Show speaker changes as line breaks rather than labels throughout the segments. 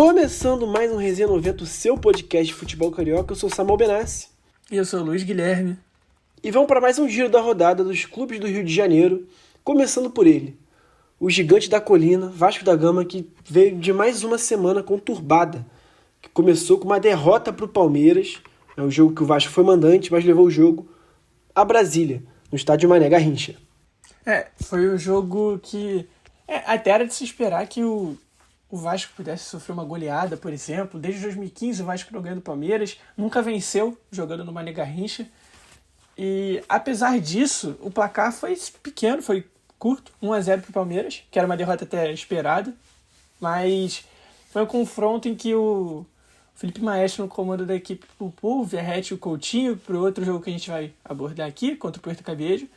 Começando mais um Resenha 90, o seu podcast de futebol carioca, eu sou Samuel Benassi.
E eu sou o Luiz Guilherme.
E vamos para mais um giro da rodada dos clubes do Rio de Janeiro, começando por ele, o gigante da colina, Vasco da Gama, que veio de mais uma semana conturbada, que começou com uma derrota para o Palmeiras, é um jogo que o Vasco foi mandante, mas levou o jogo a Brasília, no estádio Mané Garrincha.
Foi um jogo que até era de se esperar que o Vasco pudesse sofrer uma goleada, por exemplo. Desde 2015 o Vasco não ganha do Palmeiras, nunca venceu jogando no Mané Garrincha. E apesar disso, o placar foi pequeno, foi curto, 1-0 para o Palmeiras, que era uma derrota até esperada. Mas foi um confronto em que o Felipe Maestro, no comando da equipe, poupou o Verratti e o Coutinho para o outro jogo que a gente vai abordar aqui, contra o Puerto Cabello.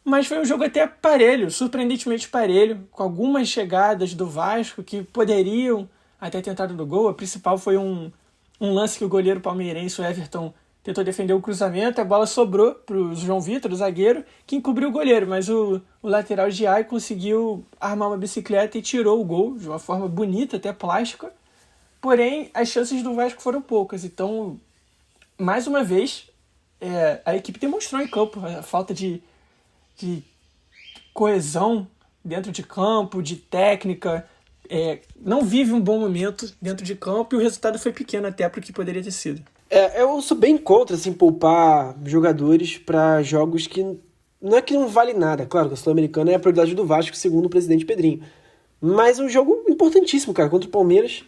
Mas foi um jogo até parelho, surpreendentemente parelho, com algumas chegadas do Vasco que poderiam até tentar no gol. A principal foi um lance que o goleiro palmeirense, o Everton, tentou defender o cruzamento, a bola sobrou para o João Vitor, o zagueiro, que encobriu o goleiro, mas o lateral Giai conseguiu armar uma bicicleta e tirou o gol de uma forma bonita, até plástica. Porém, as chances do Vasco foram poucas. Então, mais uma vez, a equipe demonstrou em campo a falta de coesão dentro de campo, de técnica, não vive um bom momento dentro de campo e o resultado foi pequeno até para o que poderia ter sido.
Eu sou bem contra poupar jogadores para jogos que não é que não vale nada. Claro que a Sul-Americana é a prioridade do Vasco, segundo o presidente Pedrinho. Mas um jogo importantíssimo, cara, contra o Palmeiras.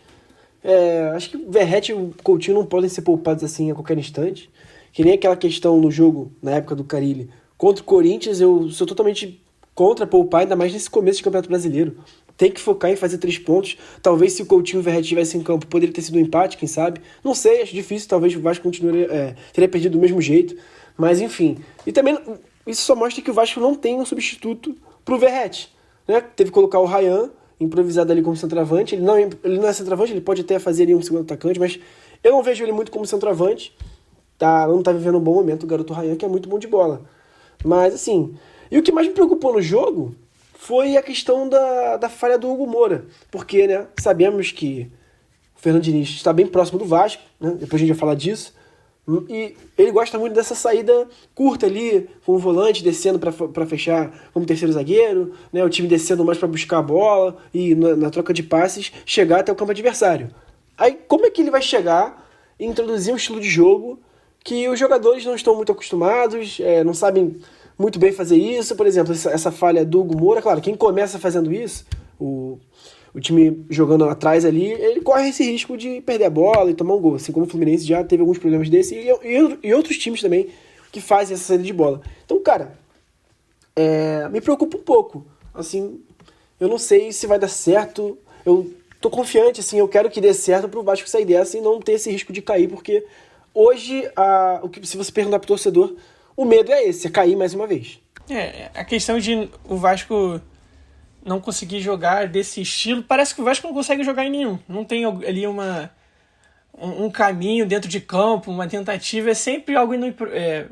Acho que o Verratti e o Coutinho não podem ser poupados assim a qualquer instante. Que nem aquela questão no jogo, na época do Carille, contra o Corinthians, eu sou totalmente contra poupar, ainda mais nesse começo de Campeonato Brasileiro. Tem que focar em fazer 3 pontos. Talvez se o Coutinho e o Verratti estivessem em campo, poderia ter sido um empate, quem sabe. Não sei, acho difícil. Talvez o Vasco teria perdido do mesmo jeito. Mas enfim. E também isso só mostra que o Vasco não tem um substituto pro Verratti, né? Teve que colocar o Ryan, improvisado ali como centroavante. Ele não é centroavante, ele pode até fazer ali um segundo atacante, mas eu não vejo ele muito como centroavante. Não tá vivendo um bom momento o garoto Ryan, que é muito bom de bola. Mas assim... E o que mais me preocupou no jogo foi a questão da falha do Hugo Moura. Porque, né, sabemos que o Fernando Diniz está bem próximo do Vasco, né? Depois a gente vai falar disso. E ele gosta muito dessa saída curta ali, com o volante descendo para fechar como terceiro zagueiro, né? O time descendo mais para buscar a bola e na troca de passes chegar até o campo adversário. Aí como é que ele vai chegar e introduzir um estilo de jogo que os jogadores não estão muito acostumados, não sabem muito bem fazer isso? Por exemplo, essa falha do Hugo Moura, claro, quem começa fazendo isso, o time jogando atrás ali, ele corre esse risco de perder a bola e tomar um gol, assim como o Fluminense já teve alguns problemas desse e outros times também que fazem essa saída de bola. Então, cara, me preocupa um pouco, assim, eu não sei se vai dar certo, eu tô confiante, assim, eu quero que dê certo pro Vasco sair dessa e não ter esse risco de cair, porque hoje, se você perguntar pro torcedor, o medo é esse, é cair mais uma vez.
A questão de o Vasco não conseguir jogar desse estilo, parece que o Vasco não consegue jogar em nenhum. Não tem ali um caminho dentro de campo, uma tentativa, é sempre algo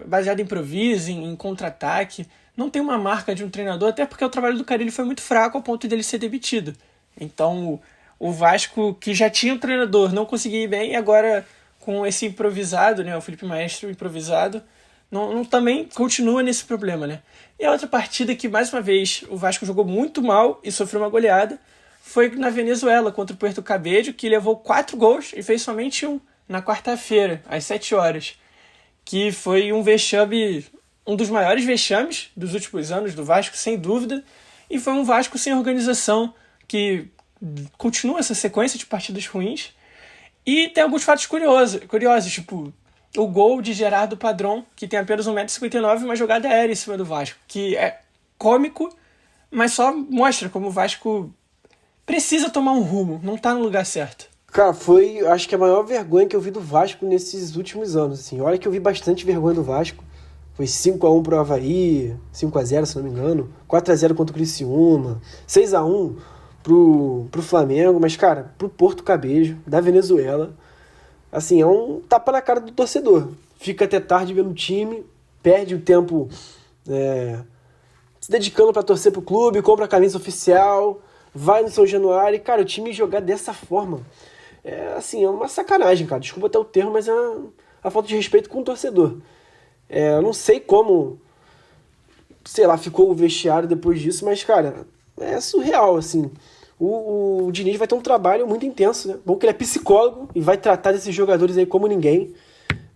baseado em improviso, em contra-ataque. Não tem uma marca de um treinador, até porque o trabalho do Carille foi muito fraco ao ponto dele ser demitido. Então, o Vasco, que já tinha um treinador, não conseguia ir bem, e agora com esse improvisado, né, o Felipe Maestro improvisado, não também continua nesse problema, né? E a outra partida que, mais uma vez, o Vasco jogou muito mal e sofreu uma goleada foi na Venezuela, contra o Puerto Cabello, que levou 4 gols e fez somente um na quarta-feira, às 7 horas. Que foi um vexame, um dos maiores vexames dos últimos anos do Vasco, sem dúvida. E foi um Vasco sem organização, que continua essa sequência de partidas ruins. E tem alguns fatos curiosos, tipo o gol de Gerardo Padrón, que tem apenas 1,59m, uma jogada aérea em cima do Vasco, que é cômico, mas só mostra como o Vasco precisa tomar um rumo, não tá no lugar certo.
Cara, foi, acho que a maior vergonha que eu vi do Vasco nesses últimos anos, assim. Olha que eu vi bastante vergonha do Vasco. Foi 5-1 pro Avaí, 5-0, se não me engano, 4-0 contra o Criciúma, 6-1 pro Flamengo, mas, cara, pro Porto Cabello, da Venezuela, assim, é um tapa na cara do torcedor. Fica até tarde vendo o time, perde o tempo se dedicando para torcer pro clube, compra a camisa oficial, vai no São Januário e, cara, o time jogar dessa forma É uma sacanagem, cara. Desculpa até o termo, mas é a falta de respeito com o torcedor. Eu não sei como, sei lá, ficou o vestiário depois disso, mas, cara, é surreal, assim. O Diniz vai ter um trabalho muito intenso, né? Bom que ele é psicólogo e vai tratar desses jogadores aí como ninguém.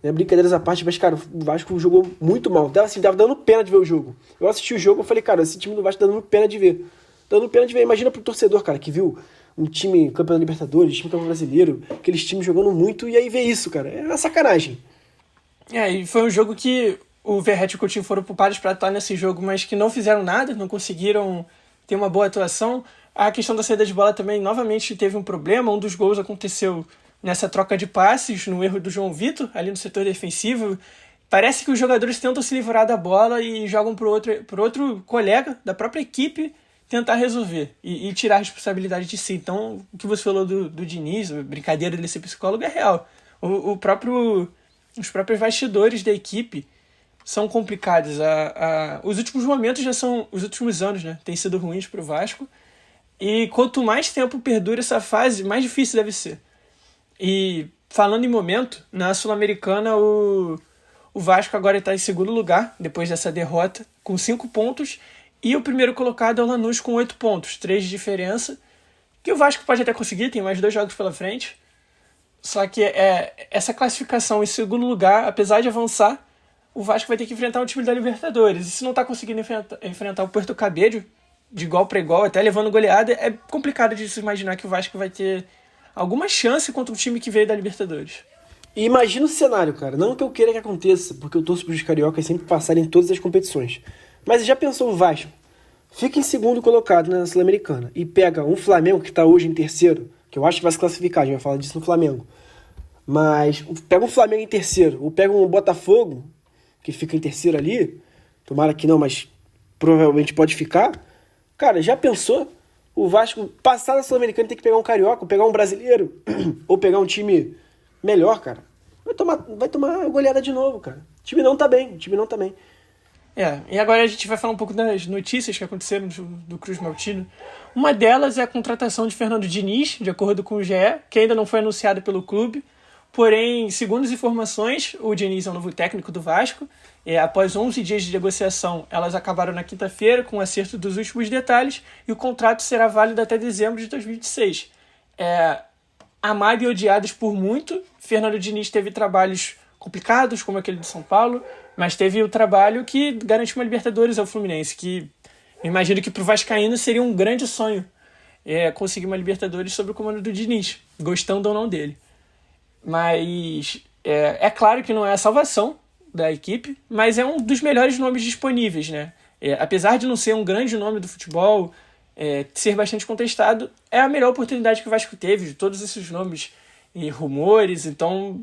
Né? Brincadeiras à parte, mas, cara, o Vasco jogou muito mal. Tava dando pena de ver o jogo. Eu assisti o jogo e falei, cara, esse time do Vasco tá dando pena de ver. Dando pena de ver. Imagina pro torcedor, cara, que viu um time campeão da Libertadores, time campeão brasileiro, aqueles times jogando muito, e aí ver isso, cara. É uma sacanagem.
E foi um jogo que o Verratti e o Coutinho foram poupados para atuar nesse jogo, mas que não fizeram nada, não conseguiram ter uma boa atuação. A questão da saída de bola também, novamente, teve um problema. Um dos gols aconteceu nessa troca de passes, no erro do João Vitor, ali no setor defensivo. Parece que os jogadores tentam se livrar da bola e jogam pro outro colega da própria equipe tentar resolver e tirar a responsabilidade de si. Então, o que você falou do Diniz, a brincadeira dele ser psicólogo, é real. Os próprios bastidores da equipe são complicados. Os últimos momentos os últimos anos, né, têm sido ruins para o Vasco. E quanto mais tempo perdura essa fase, mais difícil deve ser. E falando em momento, na Sul-Americana o Vasco agora está em segundo lugar, depois dessa derrota, com 5 pontos. E o primeiro colocado é o Lanús com 8 pontos, 3 de diferença. Que o Vasco pode até conseguir, tem mais 2 jogos pela frente. Só que essa classificação em segundo lugar, apesar de avançar, o Vasco vai ter que enfrentar o time da Libertadores. E se não está conseguindo enfrentar o Puerto Cabello de igual para igual, até levando goleada, é complicado de se imaginar que o Vasco vai ter alguma chance contra o time que veio da Libertadores.
E imagina o cenário, cara. Não que eu queira que aconteça, porque eu torço para os cariocas sempre passarem em todas as competições. Mas já pensou o Vasco? Fica em segundo colocado na Sul-Americana e pega um Flamengo que está hoje em terceiro, que eu acho que vai se classificar, a gente vai falar disso no Flamengo. Mas pega um Flamengo em terceiro, ou pega um Botafogo, que fica em terceiro ali, tomara que não, mas provavelmente pode ficar. Cara, já pensou o Vasco passar na Sul-Americana e ter que pegar um carioca, ou pegar um brasileiro, ou pegar um time melhor, cara? Vai tomar goleada de novo, cara. O time não tá bem.
E agora a gente vai falar um pouco das notícias que aconteceram do Cruz Maltino. Uma delas é a contratação de Fernando Diniz, de acordo com o GE, que ainda não foi anunciado pelo clube. Porém, segundo as informações, o Diniz é o novo técnico do Vasco. Após 11 dias de negociação, elas acabaram na quinta-feira com o acerto dos últimos detalhes e o contrato será válido até dezembro de 2026. Amado e odiados por muito, Fernando Diniz teve trabalhos complicados, como aquele de São Paulo, mas teve o trabalho que garantiu uma Libertadores ao Fluminense, que eu imagino que para o vascaíno seria um grande sonho conseguir uma Libertadores sob o comando do Diniz, gostando ou não dele. Mas é claro que não é a salvação da equipe, mas é um dos melhores nomes disponíveis, né? Apesar de não ser um grande nome do futebol, ser bastante contestado, é a melhor oportunidade que o Vasco teve, de todos esses nomes e rumores. Então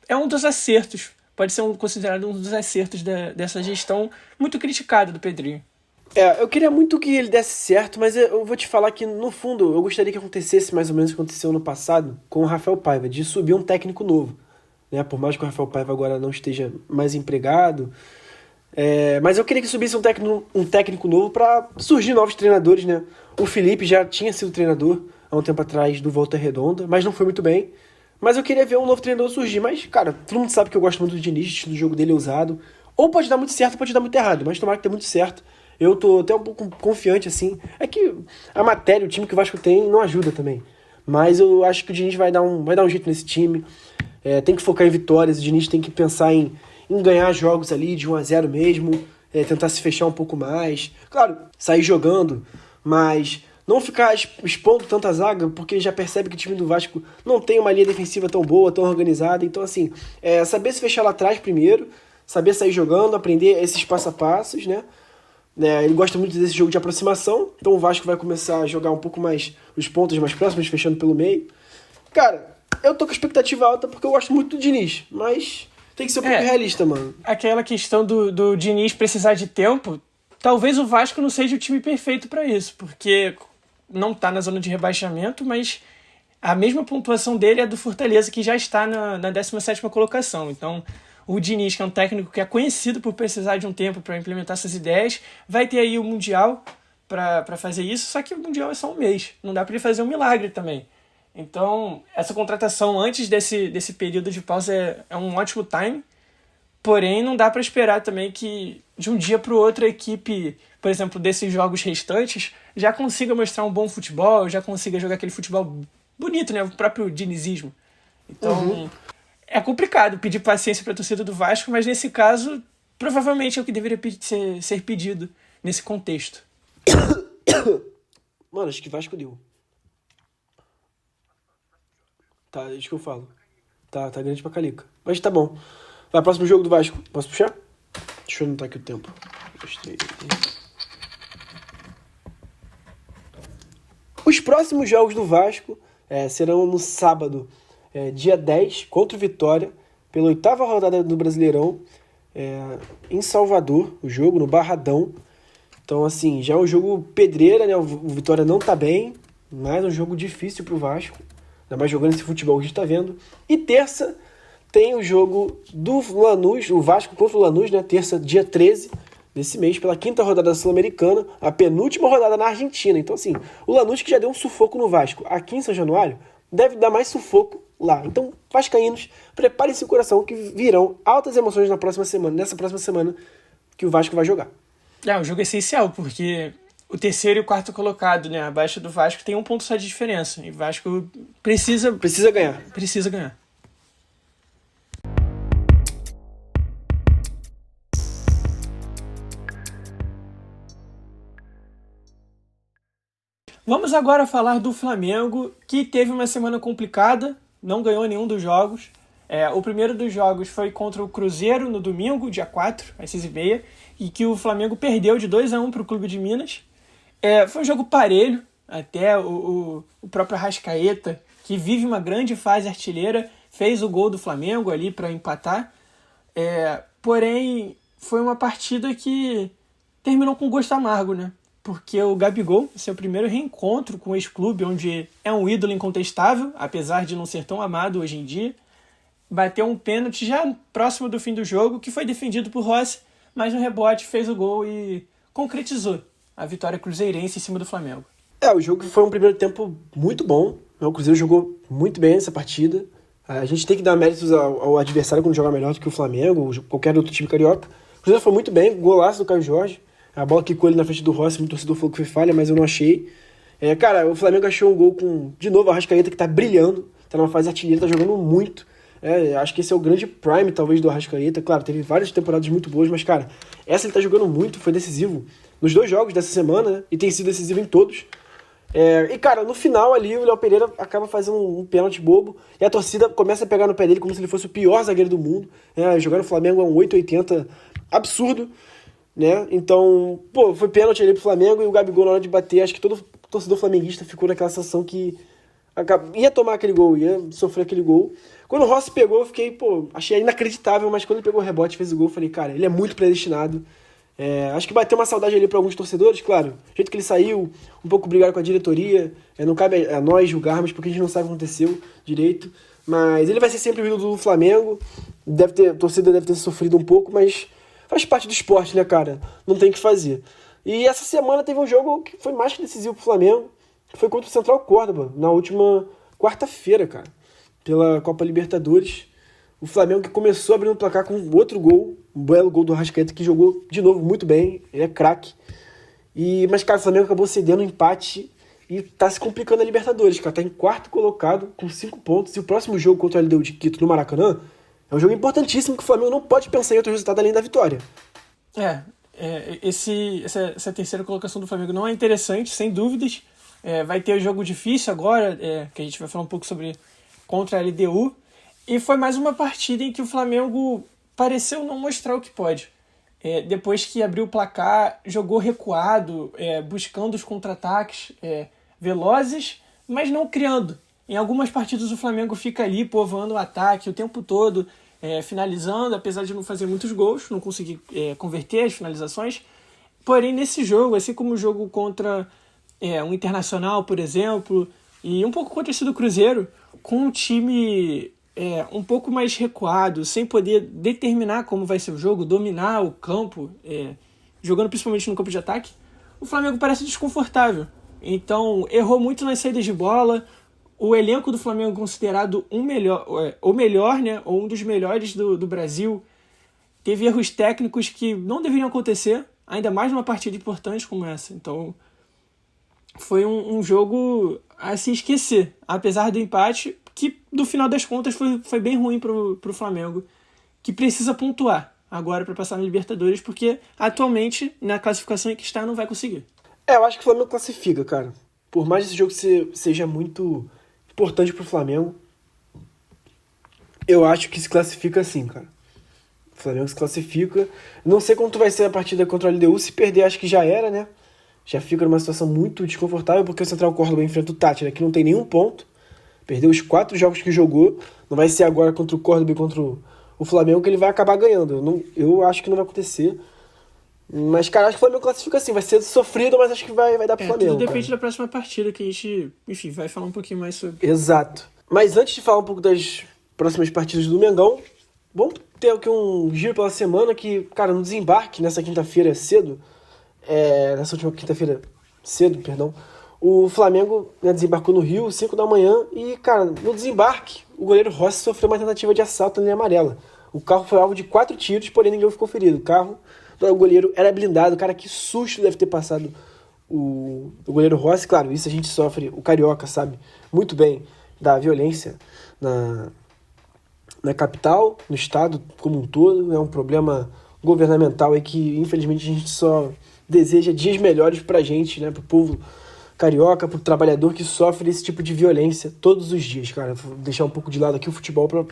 é um dos acertos, pode ser considerado um dos acertos dessa gestão muito criticada do Pedrinho.
Eu queria muito que ele desse certo, mas eu vou te falar que, no fundo, eu gostaria que acontecesse mais ou menos o que aconteceu no passado com o Rafael Paiva, de subir um técnico novo. Né? Por mais que o Rafael Paiva agora não esteja mais empregado. Mas eu queria que subisse um técnico novo para surgir novos treinadores. Né? O Felipe já tinha sido treinador há um tempo atrás do Volta Redonda, mas não foi muito bem. Mas eu queria ver um novo treinador surgir. Mas, cara, todo mundo sabe que eu gosto muito do Diniz, o estilo do jogo dele é ousado. Ou pode dar muito certo, pode dar muito errado, mas tomara que dê muito certo. Eu tô até um pouco confiante, assim. É que a matéria, o time que o Vasco tem, não ajuda também. Mas eu acho que o Diniz vai dar um jeito nesse time. Tem que focar em vitórias. O Diniz tem que pensar em ganhar jogos ali de 1-0 mesmo. Tentar se fechar um pouco mais. Claro, sair jogando, mas não ficar expondo tanta zaga, porque já percebe que o time do Vasco não tem uma linha defensiva tão boa, tão organizada. Então, assim, saber se fechar lá atrás primeiro, saber sair jogando, aprender esses passo a passos, né? Ele gosta muito desse jogo de aproximação, então o Vasco vai começar a jogar um pouco mais os pontos mais próximos, fechando pelo meio. Cara, eu tô com expectativa alta porque eu gosto muito do Diniz, mas tem que ser um pouco realista, mano.
Aquela questão do Diniz precisar de tempo, talvez o Vasco não seja o time perfeito para isso, porque não tá na zona de rebaixamento, mas a mesma pontuação dele é do Fortaleza, que já está na 17ª colocação. Então, o Diniz, que é um técnico que é conhecido por precisar de um tempo para implementar essas ideias, vai ter aí o Mundial para fazer isso, só que o Mundial é só um mês. Não dá para ele fazer um milagre também. Então, essa contratação antes desse período de pausa é um ótimo time, porém não dá para esperar também que de um dia para o outro a equipe, por exemplo, desses jogos restantes, já consiga mostrar um bom futebol, já consiga jogar aquele futebol bonito, né? O próprio dinizismo. Então, é complicado pedir paciência para a torcida do Vasco, mas nesse caso, provavelmente é o que deveria ser pedido nesse contexto.
Mano, acho que Vasco deu. Tá, é isso que eu falo. Tá grande pra Calica. Mas tá bom. Vai, próximo jogo do Vasco. Posso puxar? Deixa eu anotar aqui o tempo. Gostei. Os próximos jogos do Vasco serão no sábado, dia 10, contra o Vitória, pela 8ª rodada do Brasileirão, em Salvador, o jogo, no Barradão. Então, assim, já é um jogo pedreira, né? O Vitória não tá bem, mas é um jogo difícil pro Vasco. Ainda mais jogando esse futebol que a gente tá vendo. E terça tem o jogo do Lanús, o Vasco contra o Lanús, né? Terça, dia 13 desse mês, pela 5ª rodada Sul-Americana, a penúltima rodada na Argentina. Então, assim, o Lanús que já deu um sufoco no Vasco aqui em São Januário, deve dar mais sufoco lá. Então, vascaínos, preparem seu coração que virão altas emoções nessa próxima semana que o Vasco vai jogar.
Um jogo essencial, porque o terceiro e o quarto colocado, né, abaixo do Vasco, tem um ponto só de diferença. E o Vasco precisa
ganhar.
Precisa ganhar. Vamos agora falar do Flamengo, que teve uma semana complicada, não ganhou nenhum dos jogos. O primeiro dos jogos foi contra o Cruzeiro no domingo, dia 4, às 6h30, e que o Flamengo perdeu de 2-1 para o Clube de Minas. Foi um jogo parelho, até o próprio Arrascaeta, que vive uma grande fase artilheira, fez o gol do Flamengo ali para empatar. Porém, foi uma partida que terminou com gosto amargo, né? Porque o Gabigol, seu primeiro reencontro com o ex-clube, onde é um ídolo incontestável, apesar de não ser tão amado hoje em dia, bateu um pênalti já próximo do fim do jogo, que foi defendido por Rossi, mas no rebote fez o gol e concretizou a vitória cruzeirense em cima do Flamengo.
O jogo foi um primeiro tempo muito bom. O Cruzeiro jogou muito bem essa partida. A gente tem que dar méritos ao adversário quando joga melhor do que o Flamengo, ou qualquer outro time carioca. O Cruzeiro foi muito bem, golaço do Caio Jorge. A bola quicou ali na frente do Rossi, muito torcedor falou que foi falha, mas eu não achei. O Flamengo achou um gol com, de novo, a Arrascaeta, que tá brilhando, tá numa fase artilheira, tá jogando muito. Acho que esse é o grande prime, talvez, do Arrascaeta. Claro, teve várias temporadas muito boas, mas, cara, essa ele tá jogando muito, foi decisivo nos 2 jogos dessa semana, né? E tem sido decisivo em todos. Cara, no final ali, o Léo Pereira acaba fazendo um pênalti bobo, e a torcida começa a pegar no pé dele como se ele fosse o pior zagueiro do mundo. Jogar no Flamengo é um 8,80 absurdo, né? Então, foi pênalti ali pro Flamengo, e o Gabigol, na hora de bater, acho que todo torcedor flamenguista ficou naquela sensação que ia tomar aquele gol, ia sofrer aquele gol. Quando o Rossi pegou, eu fiquei, achei inacreditável, mas quando ele pegou o rebote e fez o gol, eu falei, cara, ele é muito predestinado. Acho que bateu uma saudade ali para alguns torcedores, claro. O jeito que ele saiu, um pouco brigado com a diretoria, não cabe a nós julgarmos, porque a gente não sabe o que aconteceu direito. Mas ele vai ser sempre o ídolo do Flamengo, a torcida deve ter sofrido um pouco, mas faz parte do esporte, né, cara? Não tem o que fazer. E essa semana teve um jogo que foi mais que decisivo pro Flamengo, que foi contra o Central Córdoba, na última quarta-feira, cara, pela Copa Libertadores. O Flamengo que começou abrindo o placar com outro gol, um belo gol do Arrascaeta, que jogou de novo muito bem, ele é craque. Mas, cara, o Flamengo acabou cedendo um empate e tá se complicando a Libertadores, cara. Tá em 4º colocado, com 5 pontos, e o próximo jogo contra o LDU de Quito no Maracanã é um jogo importantíssimo que o Flamengo não pode pensar em outro resultado além da vitória.
Essa terceira colocação do Flamengo não é interessante, sem dúvidas. Vai ter o jogo difícil agora, que a gente vai falar um pouco sobre contra a LDU. E foi mais uma partida em que o Flamengo pareceu não mostrar o que pode. Depois que abriu o placar, jogou recuado, buscando os contra-ataques velozes, mas não criando. Em algumas partidas o Flamengo fica ali povoando o ataque o tempo todo, finalizando, apesar de não fazer muitos gols, não conseguir converter as finalizações. Porém, nesse jogo, assim como o jogo contra um Internacional, por exemplo, e um pouco contra esse do Cruzeiro, com um time um pouco mais recuado, sem poder determinar como vai ser o jogo, dominar o campo, jogando principalmente no campo de ataque, o Flamengo parece desconfortável. Então, errou muito nas saídas de bola, o elenco do Flamengo considerado o melhor, né, ou um dos melhores do Brasil, teve erros técnicos que não deveriam acontecer, ainda mais numa partida importante como essa. Então, foi um jogo a se esquecer, apesar do empate, que no final das contas foi bem ruim pro Flamengo, que precisa pontuar agora para passar na Libertadores, porque atualmente, na classificação em que está, não vai conseguir.
Eu acho que o Flamengo classifica, cara. Por mais que esse jogo seja muito importante pro Flamengo, eu acho que se classifica sim, cara. O Flamengo se classifica. Não sei quanto vai ser a partida contra a LDU. Se perder, acho que já era, né? Já fica numa situação muito desconfortável, porque o Central Córdoba enfrenta o Tátira, que não tem nenhum ponto. Perdeu os 4 jogos que jogou. Não vai ser agora contra o Córdoba e contra o Flamengo que ele vai acabar ganhando. Eu acho que não vai acontecer. Mas, cara, acho que o Flamengo classifica sim. Vai ser sofrido, mas acho que vai dar pro Flamengo.
Tudo depende
cara.
da próxima partida, que a gente, enfim, vai falar um pouquinho mais sobre.
Exato. Mas antes de falar um pouco das próximas partidas do Mengão, vamos ter aqui um giro pela semana que, cara, no desembarque, nessa quinta-feira cedo, nessa última quinta-feira cedo, perdão, o Flamengo, né, desembarcou no Rio, 5 da manhã, e, cara, no desembarque, o goleiro Rossi sofreu uma tentativa de assalto na linha amarela. O carro foi alvo de 4 tiros, porém ninguém ficou ferido. O carro do goleiro era blindado. Cara, que susto deve ter passado o goleiro Rossi. Claro, isso a gente sofre, o carioca sabe muito bem da violência na capital, no estado como um todo. É um problema governamental aí que, infelizmente, a gente só deseja dias melhores pra gente, né, pro povo carioca, pro trabalhador que sofre esse tipo de violência todos os dias, cara. Vou deixar um pouco de lado aqui o futebol pra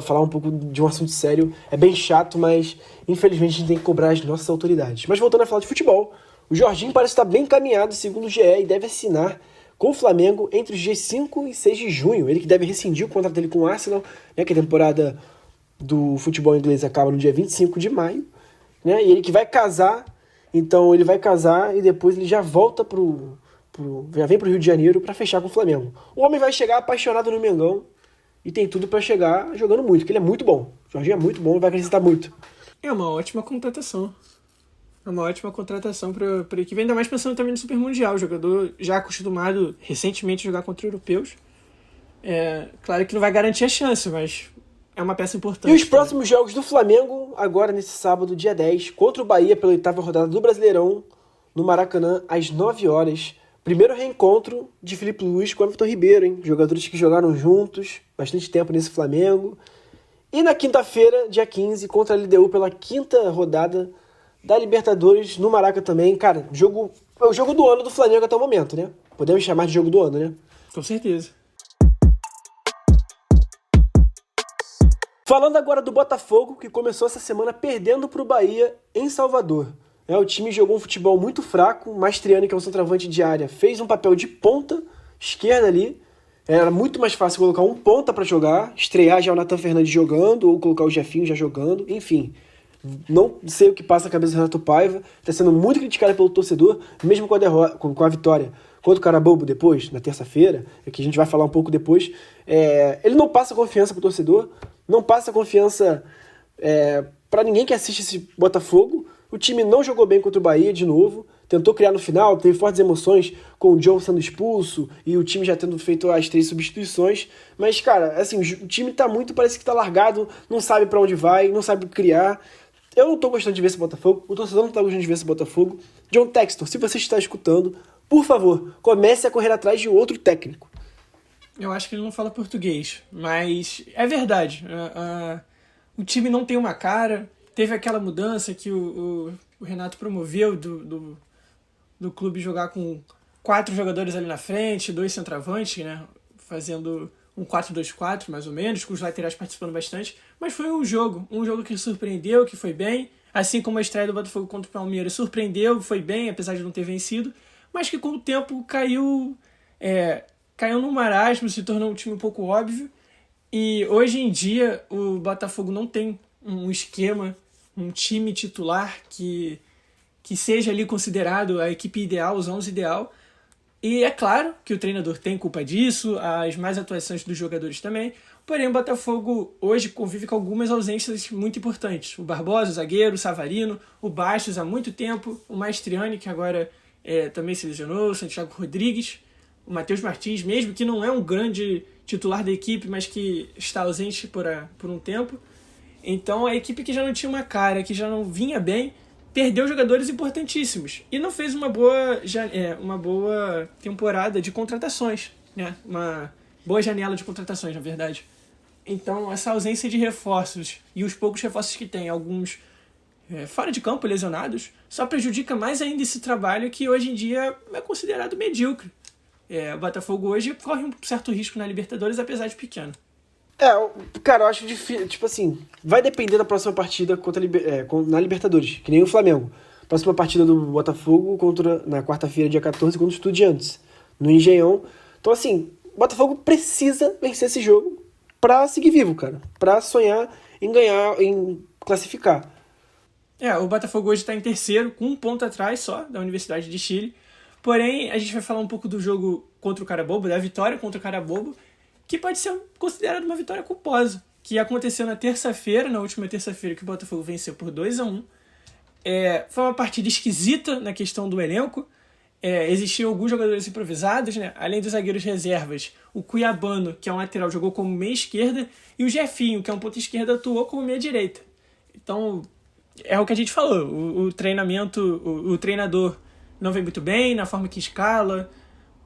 falar um pouco de um assunto sério. É bem chato, mas infelizmente a gente tem que cobrar as nossas autoridades. Mas voltando a falar de futebol, o Jorginho parece estar bem encaminhado, segundo o GE, e deve assinar com o Flamengo entre os dias 5 e 6 de junho. Ele que deve rescindir o contrato dele com o Arsenal, né, que a temporada do futebol inglês acaba no dia 25 de maio, né, e ele que vai casar, então ele vai casar e depois ele já volta já vem pro Rio de Janeiro para fechar com o Flamengo. O homem vai chegar apaixonado no Mengão e tem tudo para chegar jogando muito, porque ele é muito bom. O Jorginho é muito bom e vai acrescentar muito.
É uma ótima contratação. É uma ótima contratação para a equipe, ainda mais pensando também no Super Mundial. O jogador já acostumado recentemente a jogar contra europeus. Claro que não vai garantir a chance, mas é uma peça importante.
E os próximos jogos do Flamengo, agora nesse sábado, dia 10, contra o Bahia pela 8ª rodada do Brasileirão, no Maracanã, às 9 horas. Primeiro reencontro de Felipe Luiz com o Everton Ribeiro, hein? Jogadores que jogaram juntos bastante tempo nesse Flamengo. E na quinta-feira, dia 15, contra a LDU pela 5ª rodada da Libertadores no Maracanã também. Cara, é o jogo do ano do Flamengo até o momento, né? Podemos chamar de jogo do ano, né?
Com certeza.
Falando agora do Botafogo, que começou essa semana perdendo para o Bahia em Salvador. O time jogou um futebol muito fraco. Mastriani, que é um centroavante de área, fez um papel de ponta esquerda ali. Era muito mais fácil colocar um ponta para jogar, estrear já o Nathan Fernandes jogando, ou colocar o Jefinho já jogando, enfim. Não sei o que passa na cabeça do Renato Paiva. Está sendo muito criticado pelo torcedor, mesmo com a vitória contra o Carabobo depois, na terça-feira, que a gente vai falar um pouco depois. Ele não passa confiança pro torcedor, não passa confiança para ninguém que assiste esse Botafogo. O time não jogou bem contra o Bahia de novo, tentou criar no final, teve fortes emoções com o John sendo expulso e o time já tendo feito as 3 substituições. Mas, cara, assim, o time parece que tá largado, não sabe para onde vai, não sabe criar. Eu não tô gostando de ver esse Botafogo, o torcedor não tá gostando de ver esse Botafogo. John Textor, se você está escutando, por favor, comece a correr atrás de outro técnico.
Eu acho que ele não fala português, mas é verdade. O time não tem uma cara. Teve aquela mudança que o Renato promoveu do clube jogar com 4 jogadores ali na frente, 2 centroavantes, né? Fazendo um 4-2-4, mais ou menos, com os laterais participando bastante. Mas foi um jogo que surpreendeu, que foi bem. Assim como a estreia do Botafogo contra o Palmeiras surpreendeu, foi bem, apesar de não ter vencido. Mas que com o tempo caiu no marasmo, se tornou um time um pouco óbvio. E hoje em dia o Botafogo não tem um esquema, um time titular que seja ali considerado a equipe ideal, os 11 ideal. E é claro que o treinador tem culpa disso, as más atuações dos jogadores também. Porém, o Botafogo hoje convive com algumas ausências muito importantes. O Barbosa, o zagueiro, o Savarino, o Bastos há muito tempo, o Maestriani, que agora também se lesionou, o Santiago Rodrigues, o Matheus Martins, mesmo que não é um grande titular da equipe, mas que está ausente por um tempo. Então a equipe que já não tinha uma cara, que já não vinha bem, perdeu jogadores importantíssimos e não fez uma boa temporada de contratações, né? Uma boa janela de contratações, na verdade. Então essa ausência de reforços e os poucos reforços que tem, alguns fora de campo, lesionados, só prejudica mais ainda esse trabalho que hoje em dia é considerado medíocre. O Botafogo hoje corre um certo risco na Libertadores, apesar de pequeno.
Cara, eu acho difícil. Tipo assim, vai depender da próxima partida na Libertadores, que nem o Flamengo. Próxima partida do Botafogo na quarta-feira, dia 14, contra o Estudiantes, no Engenhão. Então, assim, o Botafogo precisa vencer esse jogo pra seguir vivo, cara. Pra sonhar em ganhar, em classificar.
O Botafogo hoje está em terceiro, com um ponto atrás só da Universidade de Chile. Porém, a gente vai falar um pouco do jogo contra o Carabobo, da vitória contra o Carabobo, que pode ser considerada uma vitória culposa, que aconteceu na última terça-feira, que o Botafogo venceu por 2-1. Foi uma partida esquisita na questão do elenco. Existiam alguns jogadores improvisados, né? Além dos zagueiros reservas, o Cuiabano, que é um lateral, jogou como meia esquerda, e o Jefinho, que é um ponta esquerda, atuou como meia direita. Então, é o que a gente falou, o treinador não vem muito bem na forma que escala,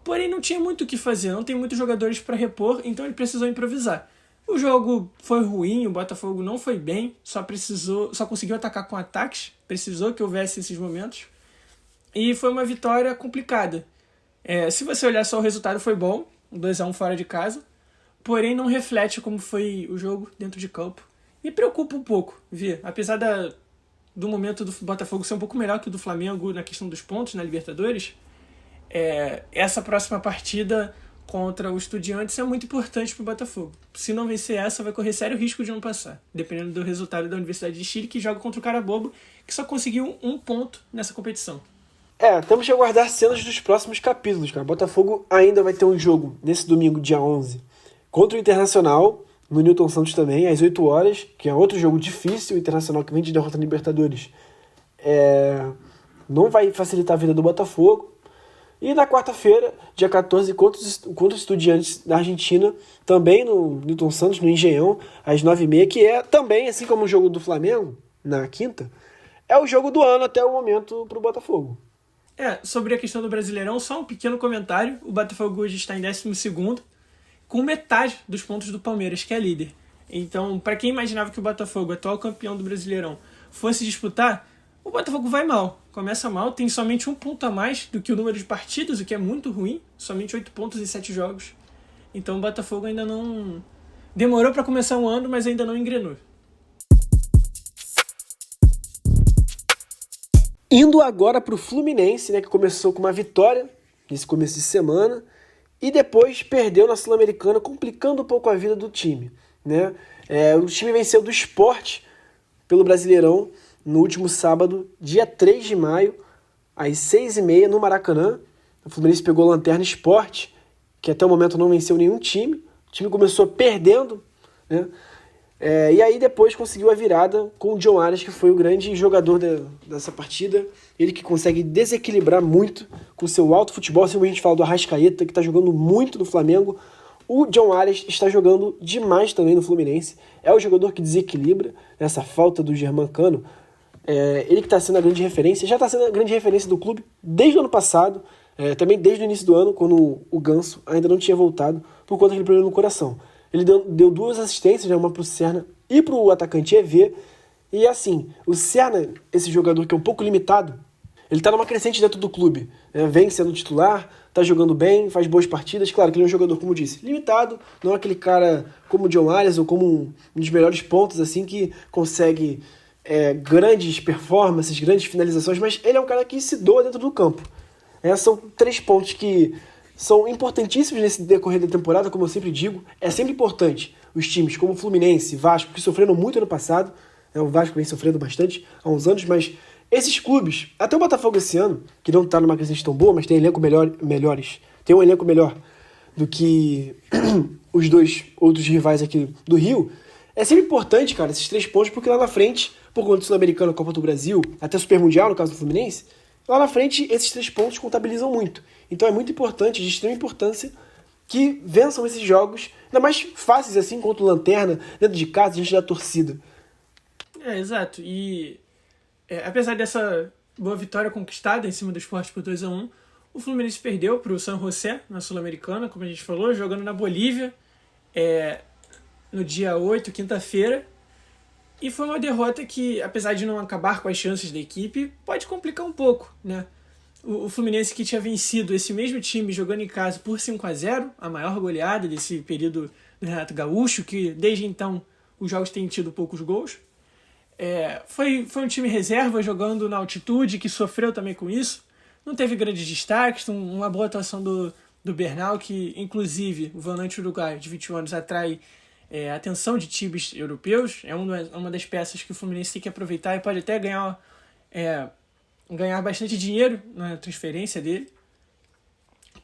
porém não tinha muito o que fazer, não tem muitos jogadores para repor, então ele precisou improvisar. O jogo foi ruim, o Botafogo não foi bem, só conseguiu atacar com ataques, precisou que houvesse esses momentos, e foi uma vitória complicada. Se você olhar só o resultado foi bom, 2-1 fora de casa, porém não reflete como foi o jogo dentro de campo. Me preocupa um pouco, apesar do momento do Botafogo ser um pouco melhor que o do Flamengo na questão dos pontos na Libertadores, essa próxima partida contra o Estudiantes é muito importante para o Botafogo. Se não vencer essa, vai correr sério risco de não passar, dependendo do resultado da Universidade de Chile, que joga contra o Carabobo, que só conseguiu um ponto nessa competição.
Temos que aguardar cenas dos próximos capítulos, cara. O Botafogo ainda vai ter um jogo nesse domingo, dia 11, contra o Internacional, no Newton Santos também, às 8 horas, que é outro jogo difícil, o Internacional que vem de derrota na Libertadores. Não vai facilitar a vida do Botafogo. E na quarta-feira, dia 14, contra os Estudiantes da Argentina, também no Newton Santos, no Engenhão, às 9h30, que é também, assim como o jogo do Flamengo, na quinta, é o jogo do ano até o momento para o Botafogo.
Sobre a questão do Brasileirão, só um pequeno comentário. O Botafogo hoje está em 12º, com metade dos pontos do Palmeiras, que é líder. Então, para quem imaginava que o Botafogo, atual campeão do Brasileirão, fosse disputar, o Botafogo vai mal. Começa mal, tem somente um ponto a mais do que o número de partidas, o que é muito ruim. Somente 8 pontos em 7 jogos. Então o Botafogo ainda não... Demorou para começar um ano, mas ainda não engrenou.
Indo agora para o Fluminense, né, que começou com uma vitória nesse começo de semana, e depois perdeu na Sul-Americana, complicando um pouco a vida do time, né? O time venceu do Sport pelo Brasileirão no último sábado, dia 3 de maio, às 6h30, no Maracanã. O Fluminense pegou a Lanterna Sport, que até o momento não venceu nenhum time. O time começou perdendo, né? E aí depois conseguiu a virada com o John Arias, que foi o grande jogador dessa partida. Ele que consegue desequilibrar muito com seu alto futebol, assim como a gente fala do Arrascaeta, que está jogando muito no Flamengo. O John Arias está jogando demais também no Fluminense. É o jogador que desequilibra essa falta do Germancano. Ele que está sendo a grande referência, já está sendo a grande referência do clube desde o ano passado, também desde o início do ano, quando o Ganso ainda não tinha voltado por conta daquele problema no coração. Ele deu 2 assistências, uma para o Serna e para o atacante EV. E assim, o Serna, esse jogador que é um pouco limitado, ele está numa crescente dentro do clube. Vem sendo titular, está jogando bem, faz boas partidas. Claro que ele é um jogador, como eu disse, limitado. Não é aquele cara como o John Arias ou como um dos melhores pontos, assim, que consegue grandes performances, grandes finalizações. Mas ele é um cara que se doa dentro do campo. São 3 pontos que são importantíssimos nesse decorrer da temporada, como eu sempre digo. É sempre importante os times como Fluminense, Vasco, que sofreram muito ano passado. O Vasco vem sofrendo bastante há uns anos, mas esses clubes, até o Botafogo esse ano, que não está numa crescente tão boa, mas tem tem um elenco melhor do que os 2 outros rivais aqui do Rio. É sempre importante, cara, esses 3 pontos, porque lá na frente, por conta do Sul-Americano, Copa do Brasil, até Super Mundial, no caso do Fluminense, lá na frente esses 3 pontos contabilizam muito. Então é muito importante, de extrema importância, que vençam esses jogos, ainda mais fáceis assim, contra o Lanterna, dentro de casa, diante da torcida.
Exato. E apesar dessa boa vitória conquistada em cima do Sport por 2-1, o Fluminense perdeu para o San José, na Sul-Americana, como a gente falou, jogando na Bolívia, no dia 8, quinta-feira. E foi uma derrota que, apesar de não acabar com as chances da equipe, pode complicar um pouco, né? O Fluminense, que tinha vencido esse mesmo time jogando em casa por 5-0, a maior goleada desse período do Renato Gaúcho, que desde então os jogos têm tido poucos gols. Foi um time reserva jogando na altitude, que sofreu também com isso. Não teve grandes destaques, uma boa atuação do Bernal, que inclusive o volante uruguaio de 21 anos atrai a atenção de times europeus. É uma das peças que o Fluminense tem que aproveitar e pode até ganhar bastante dinheiro na transferência dele.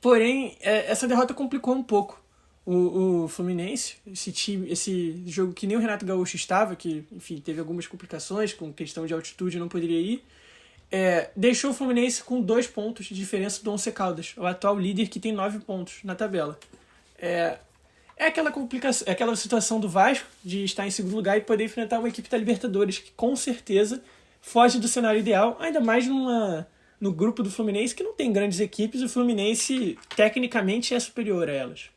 Porém, essa derrota complicou um pouco o Fluminense, esse jogo que nem o Renato Gaúcho estava, que enfim, teve algumas complicações com questão de altitude, não poderia ir, deixou o Fluminense com 2 pontos de diferença do Once Caldas, o atual líder, que tem 9 pontos na tabela. Aquela complicação, aquela situação do Vasco de estar em segundo lugar e poder enfrentar uma equipe da Libertadores, que com certeza foge do cenário ideal, ainda mais no grupo do Fluminense, que não tem grandes equipes. O Fluminense tecnicamente é superior a elas.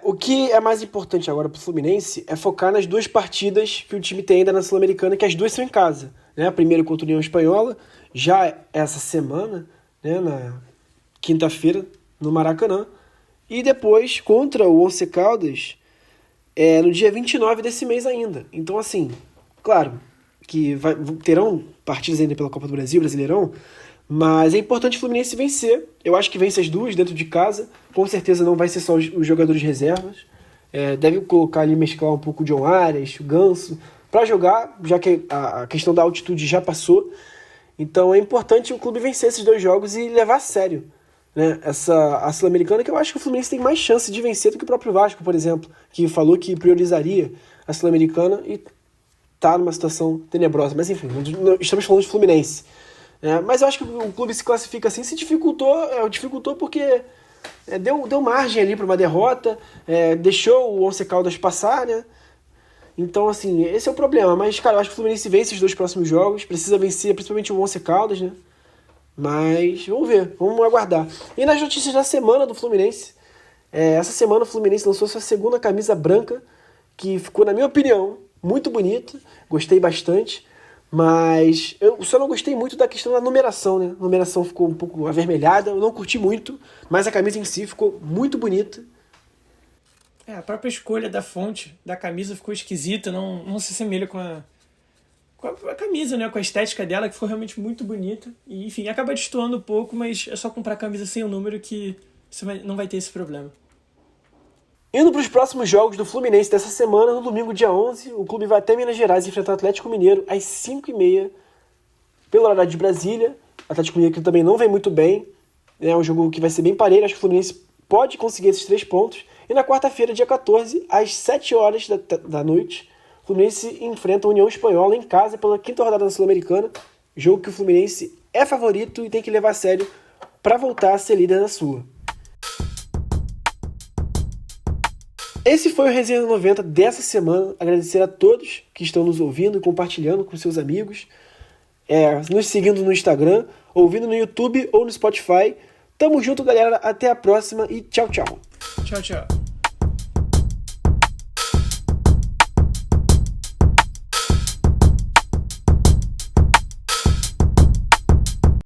O que é mais importante agora pro Fluminense é focar nas 2 partidas que o time tem ainda na Sul-Americana, que as 2 são em casa, né? A primeira contra a União Espanhola, já essa semana, né? Na quinta-feira, no Maracanã, e depois contra o Once Caldas, no dia 29 desse mês ainda. Então, assim, claro que terão partidas ainda pela Copa do Brasil, Brasileirão, mas é importante o Fluminense vencer. Eu acho que vence as 2 dentro de casa. Com certeza não vai ser só os jogadores reservas. Deve colocar ali, mesclar um pouco o John Arias, o Ganso, para jogar, já que a questão da altitude já passou. Então é importante o clube vencer esses 2 jogos e levar a sério, né, a Sul-Americana, que eu acho que o Fluminense tem mais chance de vencer do que o próprio Vasco, por exemplo, que falou que priorizaria a Sul-Americana e tá numa situação tenebrosa. Mas enfim, estamos falando de Fluminense. Mas eu acho que o clube se classifica assim, se dificultou porque deu margem ali para uma derrota, deixou o Once Caldas passar, né? Então, assim, esse é o problema. Mas, cara, eu acho que o Fluminense vence os 2 próximos jogos, precisa vencer principalmente o Once Caldas, né? Mas vamos ver, vamos aguardar. E nas notícias da semana do Fluminense, essa semana o Fluminense lançou sua segunda camisa branca, que ficou, na minha opinião, muito bonita, gostei bastante. Mas eu só não gostei muito da questão da numeração, né? A numeração ficou um pouco avermelhada, eu não curti muito, mas a camisa em si ficou muito bonita.
A própria escolha da fonte da camisa ficou esquisita, não se assemelha com a camisa, né? Com a estética dela, que ficou realmente muito bonita. E, enfim, acaba destoando um pouco, mas é só comprar a camisa sem o número que você não vai ter esse problema.
Indo para os próximos jogos do Fluminense dessa semana, no domingo, dia 11, o clube vai até Minas Gerais enfrentar o Atlético Mineiro às 5h30, pelo horário de Brasília. O Atlético Mineiro que também não vem muito bem, é um jogo que vai ser bem parelho, acho que o Fluminense pode conseguir esses 3 pontos. E na quarta-feira, dia 14, às 7h da noite, o Fluminense enfrenta a União Espanhola em casa pela 5ª rodada da Sul-Americana, jogo que o Fluminense é favorito e tem que levar a sério para voltar a ser líder da Sula. Esse foi o Resenha 90 dessa semana. Agradecer a todos que estão nos ouvindo e compartilhando com seus amigos, nos seguindo no Instagram, ouvindo no YouTube ou no Spotify. Tamo junto, galera. Até a próxima e tchau, tchau.
Tchau, tchau.